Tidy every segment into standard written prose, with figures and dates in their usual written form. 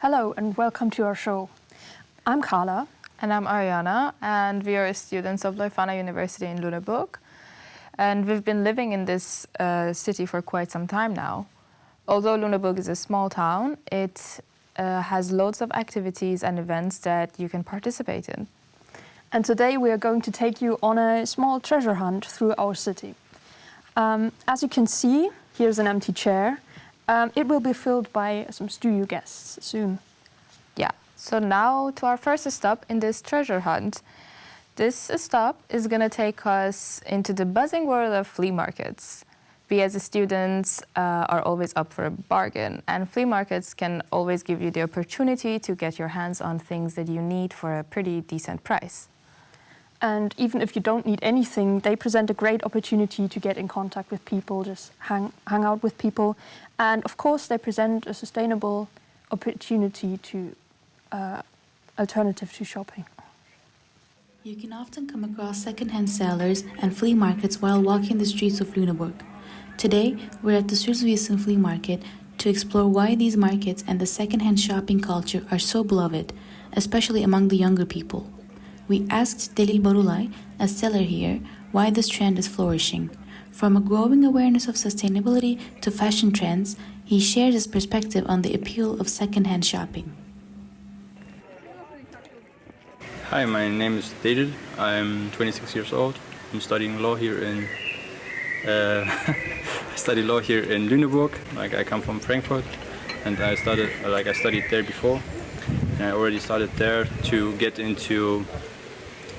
Hello and welcome to our show. I'm Carla. And I'm Ariana, and we are students of Leuphana University in Lüneburg. And we've been living in this city for quite some time now. Although Lüneburg is a small town, it has loads of activities and events that you can participate in. And today we are going to take you on a small treasure hunt through our city. As you can see, here's an empty chair. It will be filled by some studio guests soon. Yeah, so now to our first stop in this treasure hunt. This stop is going to take us into the buzzing world of flea markets. We as students are always up for a bargain, and flea markets can always give you the opportunity to get your hands on things that you need for a pretty decent price. And even if you don't need anything, they present a great opportunity to get in contact with people, just hang out with people. And of course, they present a sustainable opportunity to alternative to shopping. You can often come across second-hand sellers and flea markets while walking the streets of Lüneburg. Today, we're at the Süßwiesen flea market to explore why these markets and the second-hand shopping culture are so beloved, especially among the younger people. We asked Delil Barulay, a seller here, why this trend is flourishing. From a growing awareness of sustainability to fashion trends, he shares his perspective on the appeal of second-hand shopping. Hi, my name is Delil. I'm 26 years old. I'm studying law here in I study law here in Lüneburg. I come from Frankfurt, and I studied there before. And I already started there to get into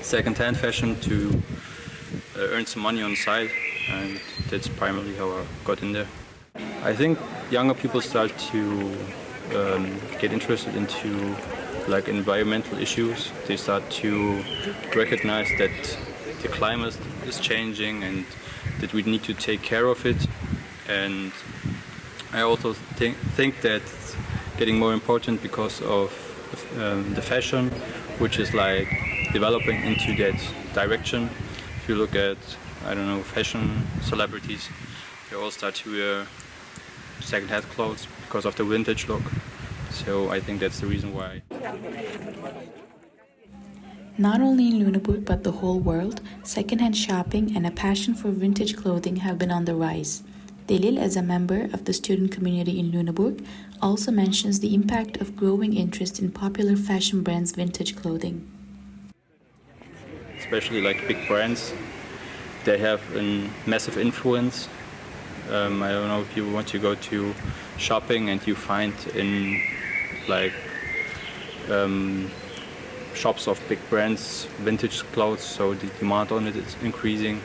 second-hand fashion to earn some money on the side, and that's primarily how I got in there. I think younger people start to get interested into environmental issues. They start to recognize that the climate is changing and that we need to take care of it. And I also think that it's getting more important because of the fashion, which is developing into that direction. If you look at, fashion celebrities, they all start to wear second-hand clothes because of the vintage look. So I think that's the reason why. Not only in Lüneburg but the whole world, second-hand shopping and a passion for vintage clothing have been on the rise. Delil, as a member of the student community in Lüneburg, also mentions the impact of growing interest in popular fashion brands' vintage clothing. Especially big brands, they have a massive influence. I don't know if you want to go to shopping and you find in shops of big brands vintage clothes, so the demand on it is increasing,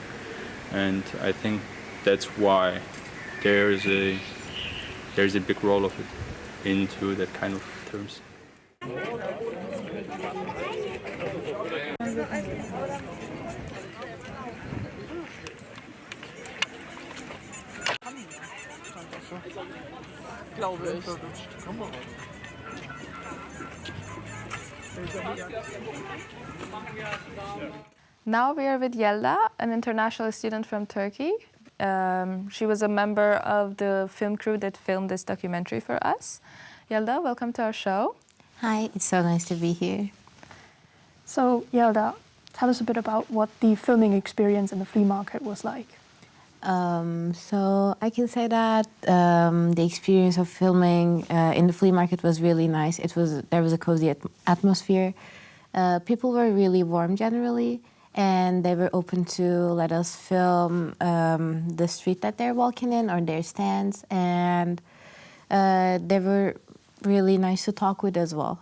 and I think that's why there's a big role of it into that kind of terms. Now we are with Yelda, an international student from Turkey. She was a member of the film crew that filmed this documentary for us. Yelda, welcome to our show. Hi, it's so nice to be here. So Yelda, tell us a bit about what the filming experience in the flea market was like. So I can say that the experience of filming in the flea market was really nice. There was a cozy atmosphere. People were really warm generally, and they were open to let us film the street that they're walking in or their stands, and they were really nice to talk with as well.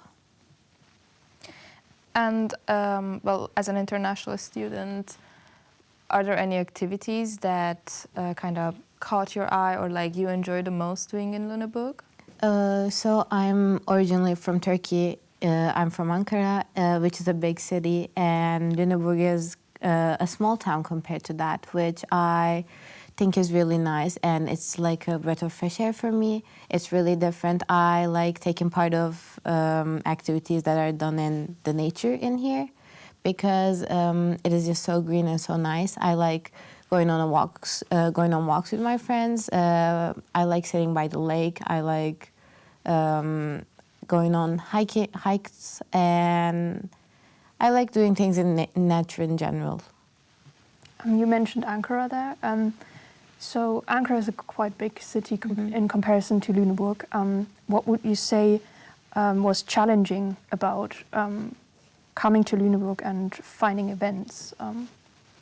And as an international student, are there any activities that kind of caught your eye or you enjoy the most doing in Lüneburg? So I'm originally from Turkey. I'm from Ankara, which is a big city, and Lüneburg is a small town compared to that, which I think is really nice, and it's like a breath of fresh air for me. It's really different. I like taking part of activities that are done in the nature in here, because it is just so green and so nice. I like going on walks with my friends. I like sitting by the lake. I like going on hikes, and I like doing things in nature in general. You mentioned Ankara there. So Ankara is a quite big city in comparison to Lüneburg. What would you say was challenging about coming to Lüneburg and finding events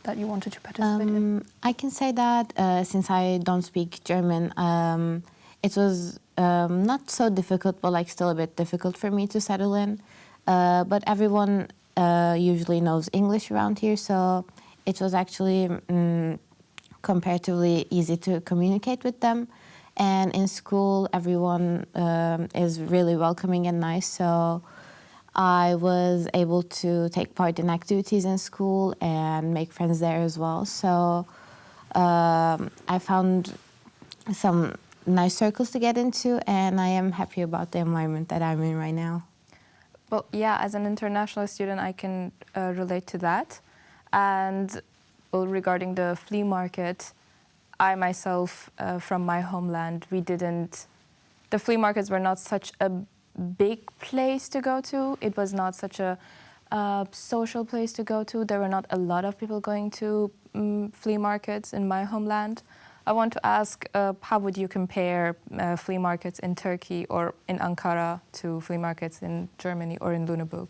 that you wanted to participate in? I can say that since I don't speak German, it was not so difficult, but like still a bit difficult for me to settle in. But everyone usually knows English around here, so it was actually comparatively easy to communicate with them. And in school, everyone is really welcoming and nice, so I was able to take part in activities in school and make friends there as well. So I found some nice circles to get into, and I am happy about the environment that I'm in right now. Well, yeah, as an international student, I can relate to that. And well, regarding the flea market, I myself, from my homeland, the flea markets were not such a big place to go to. It was not such a social place to go to. There were not a lot of people going to flea markets in my homeland. I want to ask, how would you compare flea markets in Turkey or in Ankara to flea markets in Germany or in Lüneburg?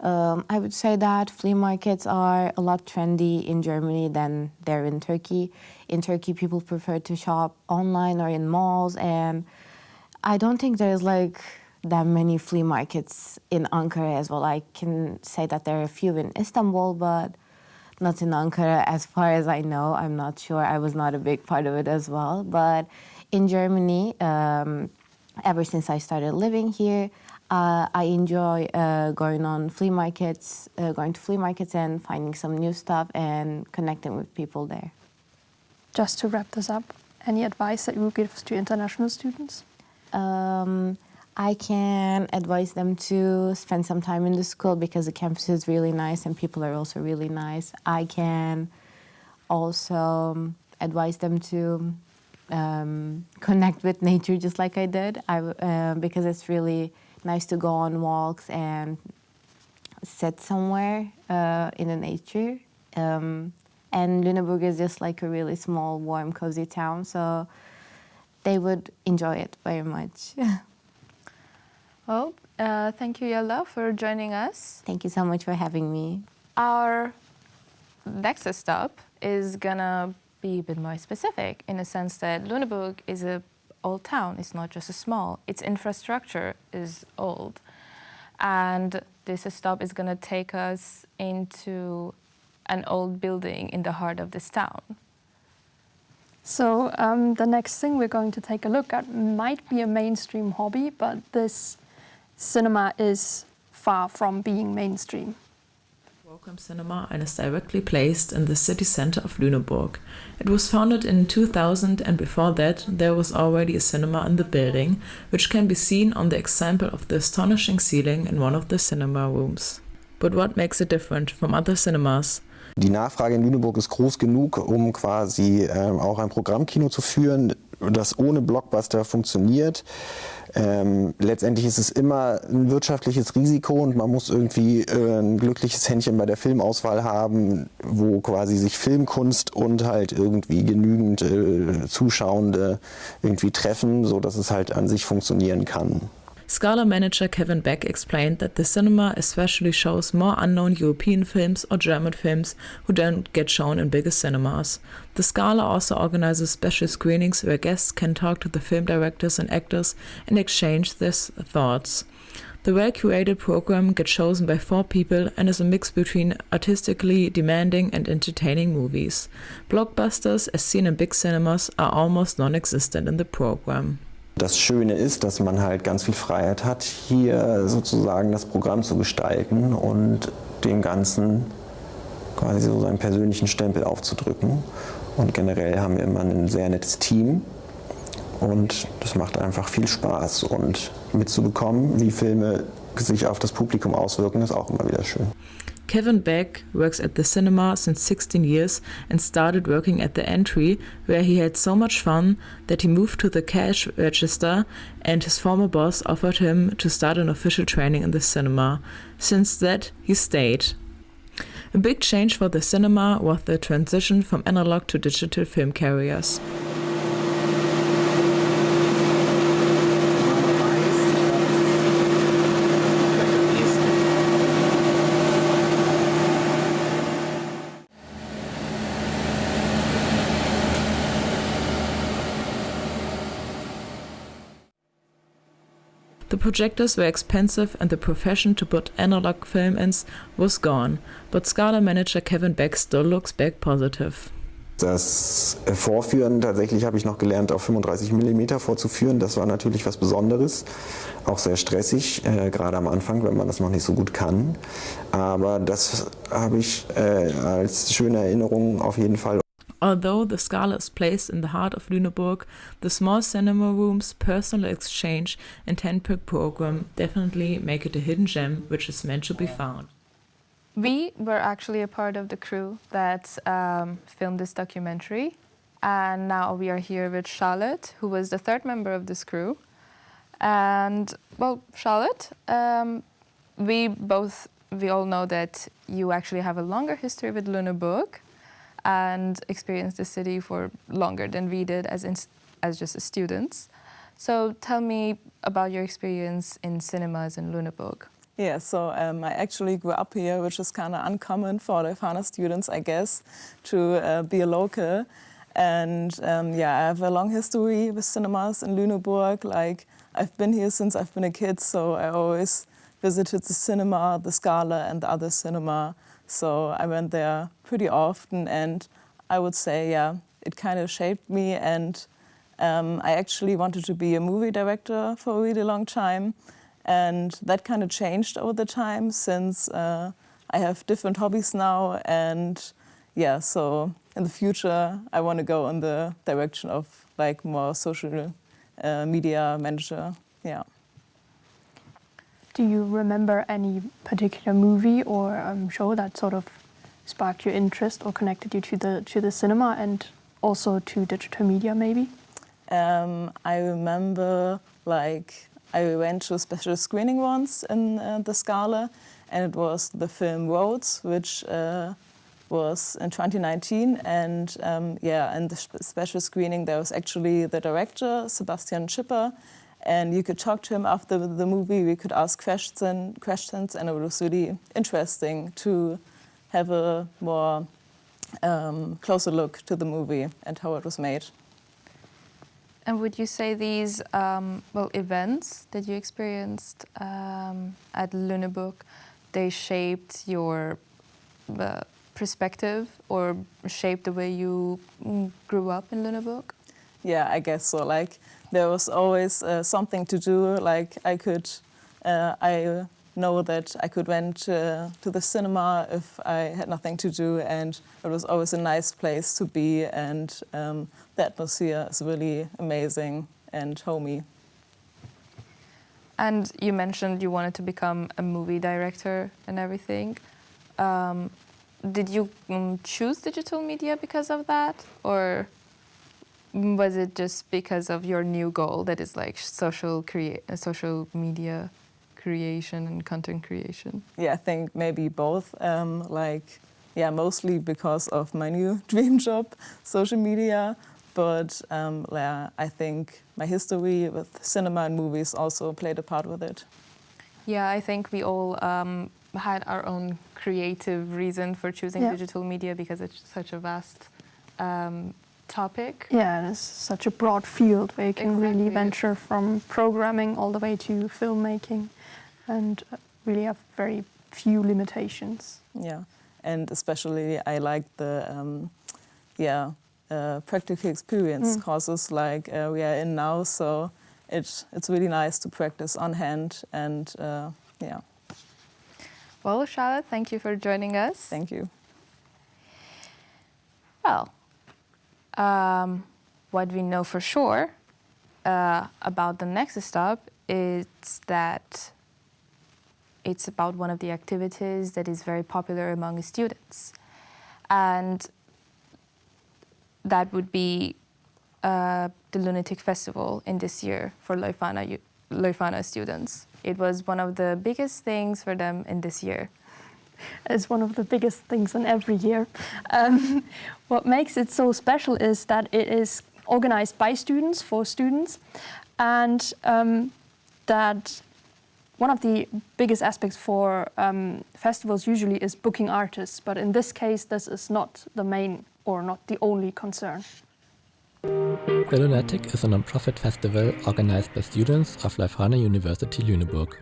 I would say that flea markets are a lot trendy in Germany than they're in Turkey. In Turkey, people prefer to shop online or in malls, and I don't think there's like that many flea markets in Ankara as well. I can say that there are a few in Istanbul, but not in Ankara as far as I know. I'm not sure. I was not a big part of it as well. But in Germany, ever since I started living here, I enjoy going to flea markets and finding some new stuff and connecting with people there. Just to wrap this up, any advice that you would give to international students? I can advise them to spend some time in the school because the campus is really nice and people are also really nice. I can also advise them to connect with nature just like I did, because it's really nice to go on walks and sit somewhere in the nature. And Lüneburg is just like a really small, warm, cozy town, so they would enjoy it very much. Well, thank you, Yella, for joining us. Thank you so much for having me. Our next stop is gonna be a bit more specific in the sense that Lüneburg is an old town. It's not just a small. Its infrastructure is old. And this stop is gonna take us into an old building in the heart of this town. So the next thing we're going to take a look at might be a mainstream hobby, but this cinema is far from being mainstream. Welcome Cinema and is directly placed in the city center of Lüneburg. It was founded in 2000, and before that there was already a cinema in the building, which can be seen on the example of the astonishing ceiling in one of the cinema rooms. But what makes it different from other cinemas? Die Nachfrage in Lüneburg ist groß genug, um quasi auch ein Programmkino zu führen, das ohne Blockbuster funktioniert. Letztendlich ist es immer ein wirtschaftliches Risiko und man muss irgendwie ein glückliches Händchen bei der Filmauswahl haben, wo quasi sich Filmkunst und halt irgendwie genügend Zuschauende irgendwie treffen, sodass es halt an sich funktionieren kann. Scala manager Kevin Beck explained that the cinema especially shows more unknown European films or German films who don't get shown in bigger cinemas. The Scala also organizes special screenings where guests can talk to the film directors and actors and exchange their thoughts. The well-curated program gets chosen by 4 people and is a mix between artistically demanding and entertaining movies. Blockbusters, as seen in big cinemas, are almost non-existent in the program. Das Schöne ist, dass man halt ganz viel Freiheit hat, hier sozusagen das Programm zu gestalten und dem Ganzen quasi so seinen persönlichen Stempel aufzudrücken. Und generell haben wir immer ein sehr nettes Team und das macht einfach viel Spaß. Und mitzubekommen, wie Filme sich auf das Publikum auswirken, ist auch immer wieder schön. Kevin Beck works at the cinema since 16 years and started working at the entry, where he had so much fun that he moved to the cash register, and his former boss offered him to start an official training in the cinema. Since that, he stayed. A big change for the cinema was the transition from analog to digital film carriers. The projectors were expensive and the profession to put analog film in was gone, but Scala manager Kevin Beck still looks back positive. Das Vorführen, tatsächlich habe ich noch gelernt, auf 35 mm vorzuführen. Das war natürlich was Besonderes, auch sehr stressig, gerade am Anfang, wenn man das noch nicht so gut kann. Aber das habe ich als schöne Erinnerung auf jeden Fall. Although the Scala is placed in the heart of Lüneburg, the small cinema room's personal exchange and 10-pick program definitely make it a hidden gem which is meant to be found. We were actually a part of the crew that filmed this documentary, and now we are here with Charlotte, who was the third member of this crew. And well, Charlotte, we all know that you actually have a longer history with Lüneburg and experienced the city for longer than we did as just students. So tell me about your experience in cinemas in Lüneburg. Yeah, so I actually grew up here, which is kind of uncommon for Leuphana students, I guess, to be a local. And yeah, I have a long history with cinemas in Lüneburg. Like, I've been here since I've been a kid, so I always visited the cinema, the Scala, and the other cinema. So I went there pretty often, and I would say, yeah, it kind of shaped me. And I actually wanted to be a movie director for a really long time. And that kind of changed over the time since I have different hobbies now. And yeah, so in the future, I want to go in the direction of like more social media manager, yeah. Do you remember any particular movie or show that sort of sparked your interest or connected you to the cinema and also to digital media, maybe? I remember, like, I went to a special screening once in the Scala, and it was the film Roads, which was in 2019. And yeah, in the special screening, there was actually the director, Sebastian Schipper. And you could talk to him after the movie, we could ask questions, and it was really interesting to have a more closer look to the movie and how it was made. And would you say these events that you experienced at Lüneburg, they shaped your perspective or shaped the way you grew up in Lüneburg? Yeah, I guess so. Like, there was always something to do. Like, I know that I could went to the cinema if I had nothing to do, and it was always a nice place to be, and the atmosphere is really amazing and homey. And you mentioned you wanted to become a movie director and everything. Did you choose digital media because of that, or was it just because of your new goal that is like social media creation and content creation? Yeah, I think maybe both. Mostly because of my new dream job, social media. But I think my history with cinema and movies also played a part with it. Yeah, I think we all had our own creative reason for choosing digital media because it's such a vast topic. Yeah, and it's such a broad field where you can really venture from programming all the way to filmmaking and really have very few limitations. Yeah, and especially I like the practical experience courses like we are in now, so it's really nice to practice on hand and yeah. Well, Charlotte, thank you for joining us. Thank you. Well, what we know for sure about the next stop is that it's about one of the activities that is very popular among students. And that would be the Lunatic Festival in this year for Leuphana students. It was one of the biggest things for them in this year. It's one of the biggest things in every year. What makes it so special is that it is organized by students, for students, and that one of the biggest aspects for festivals usually is booking artists, but in this case this is not the main or not the only concern. The Lunatic is a non-profit festival organized by students of Leuphana University Lüneburg.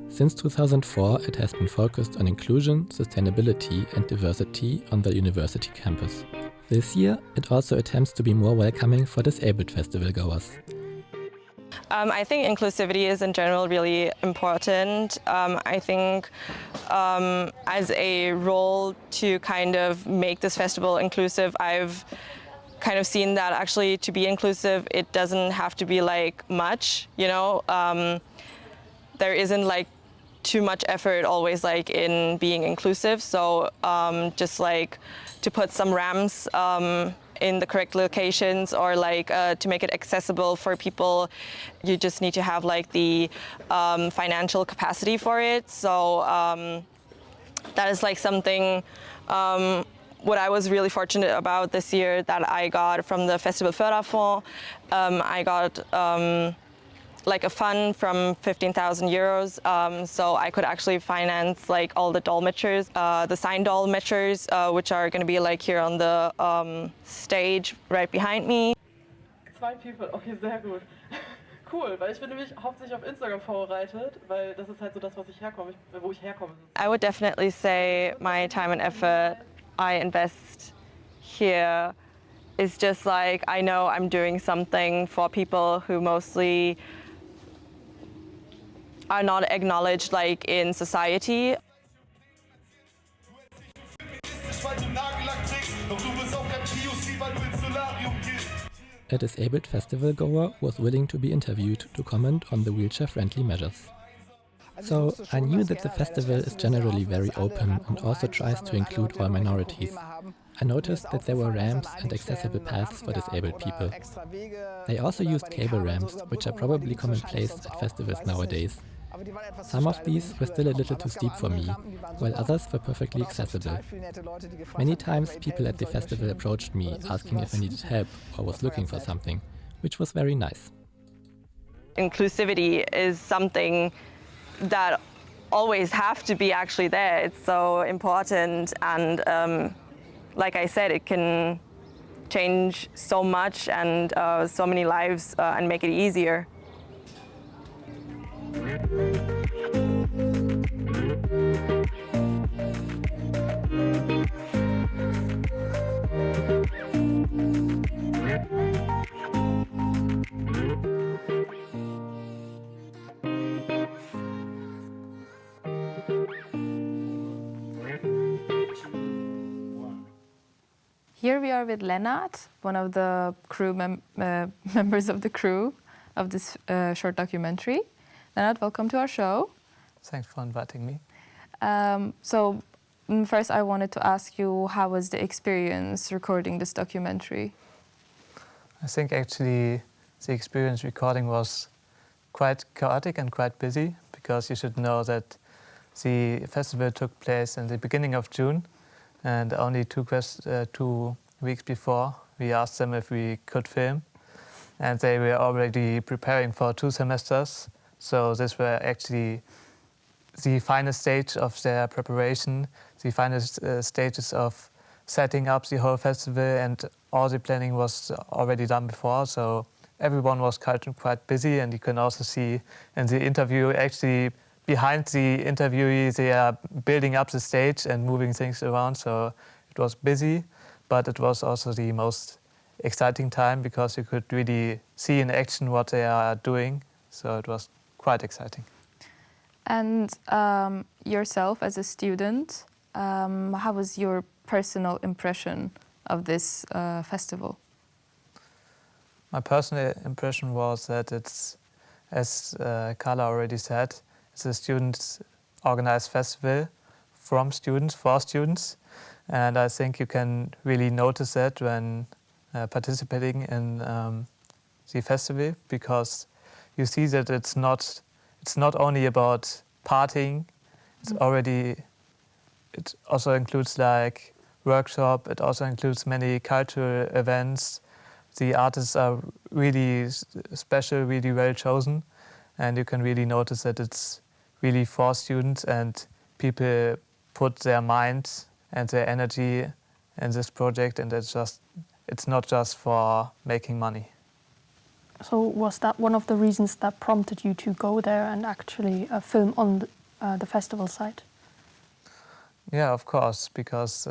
Since 2004, it has been focused on inclusion, sustainability and diversity on the university campus. This year, it also attempts to be more welcoming for disabled festival goers. I think inclusivity is in general really important. I think as a role to kind of make this festival inclusive, I've kind of seen that actually to be inclusive, it doesn't have to be like much, you know. There isn't like too much effort always like in being inclusive. So just like to put some ramps in the correct locations, or like to make it accessible for people, you just need to have like the financial capacity for it. So that is like something what I was really fortunate about this year, that I got from the Festival Förderfonds. I got like a fund from 15,000 euros, so I could actually finance like all the dolmetschers, the sign dolmetschers, which are going to be like here on the stage right behind me. 2 People, okay, sehr gut. Cool, weil ich bin nämlich hauptsächlich auf Instagram vorbereitet, weil das ist halt so das, wo ich herkomme. I would definitely say my time and effort I invest here is just like, I know I'm doing something for people who mostly are not acknowledged like in society. A disabled festival goer was willing to be interviewed to comment on the wheelchair-friendly measures. So I knew that the festival is generally very open and also tries to include all minorities. I noticed that there were ramps and accessible paths for disabled people. They also used cable ramps, which are probably commonplace at festivals nowadays. Some of these were still a little too steep for me, while others were perfectly accessible. Many times people at the festival approached me asking if I needed help or was looking for something, which was very nice. Inclusivity is something that always have to be actually there. It's so important, and like I said, it can change so much and so many lives and make it easier. Here we are with Lennart, one of the crew members of the crew of this short documentary. Lennart, welcome to our show. Thanks for inviting me. So first I wanted to ask you, how was the experience recording this documentary? I think actually the experience recording was quite chaotic and quite busy, because you should know that the festival took place in the beginning of June, and only 2 weeks before we asked them if we could film, and they were already preparing for 2 semesters. So this were actually the final stage of their preparation, the final stages of setting up the whole festival, and all the planning was already done before. So everyone was quite busy, and you can also see in the interview, actually behind the interviewee, they are building up the stage and moving things around. So it was busy, but it was also the most exciting time, because you could really see in action what they are doing. So it was quite exciting. And yourself as a student, how was your personal impression of this festival? My personal impression was that it's, as Carla already said, the students organized festival from students, for students. And I think you can really notice that when participating in the festival, because you see that it's not only about partying. It also includes like workshop. It also includes many cultural events. The artists are really special, really well chosen, and you can really notice that it's really for students, and people put their mind and their energy in this project, and it's not just for making money. So was that one of the reasons that prompted you to go there and actually film on the festival site? Yeah, of course, because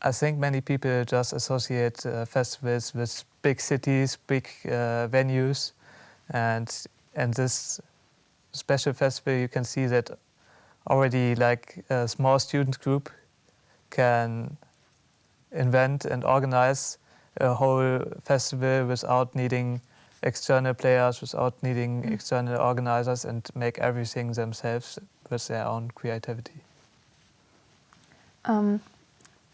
I think many people just associate festivals with big cities, big venues, and this special festival you can see that already like a small student group can invent and organize a whole festival without needing external players, without needing external organizers, and make everything themselves with their own creativity.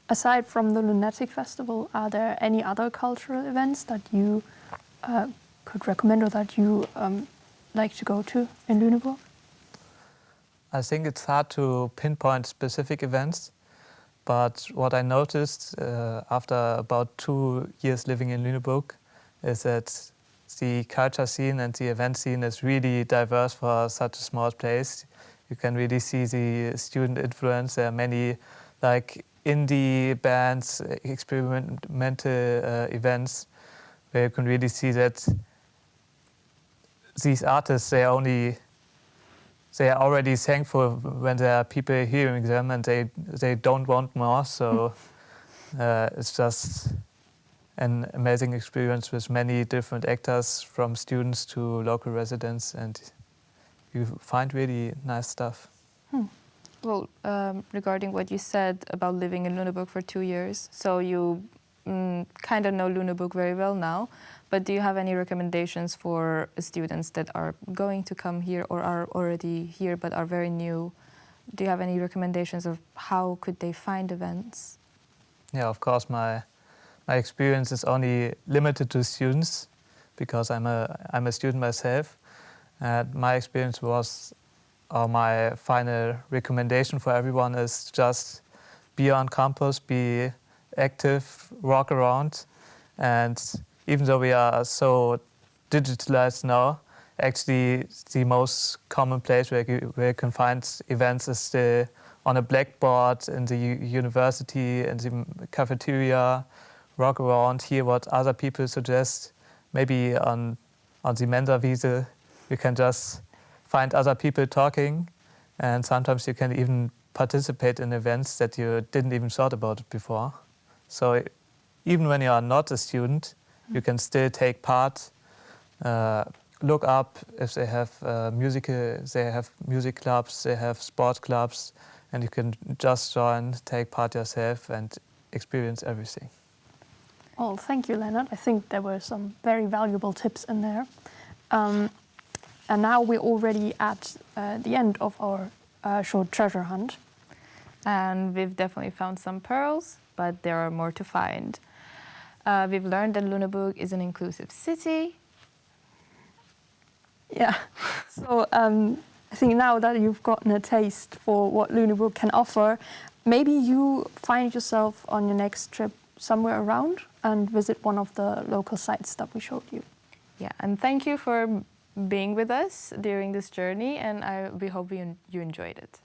Aside from the Lunatic Festival, are there any other cultural events that you could recommend or that you like to go to in Lüneburg? I think it's hard to pinpoint specific events, but what I noticed after about 2 years living in Lüneburg is that the culture scene and the event scene is really diverse for such a small place. You can really see the student influence. There are many like indie bands, experimental events, where you can really see that these artists, they are already thankful when there are people hearing them, and they don't want more. So it's just an amazing experience with many different actors, from students to local residents, and you find really nice stuff. Well, regarding what you said about living in Lüneburg for 2 years, so you kind of know Lüneburg very well now, but do you have any recommendations for students that are going to come here or are already here but are very new? Do you have any recommendations of how could they find events? Yeah, of course, my experience is only limited to students because I'm a student myself. And my experience was, or my final recommendation for everyone is just be on campus, be active, walk around. And even though we are so digitalized now, actually the most common place where you can find events is still on a blackboard in the university, in the cafeteria. Walk around, hear what other people suggest. Maybe on the Mensa-Wiese, you can just find other people talking, and sometimes you can even participate in events that you didn't even thought about before. So even when you are not a student, you can still take part. Look up if they have music clubs, they have sport clubs, and you can just join, take part yourself, and experience everything. Well, thank you, Leonard. I think there were some very valuable tips in there. And now we're already at the end of our short treasure hunt. And we've definitely found some pearls, but there are more to find. We've learned that Lüneburg is an inclusive city. Yeah, so I think now that you've gotten a taste for what Lüneburg can offer, maybe you find yourself on your next trip somewhere around and visit one of the local sites that we showed you. Yeah, and thank you for being with us during this journey, and we hope you enjoyed it.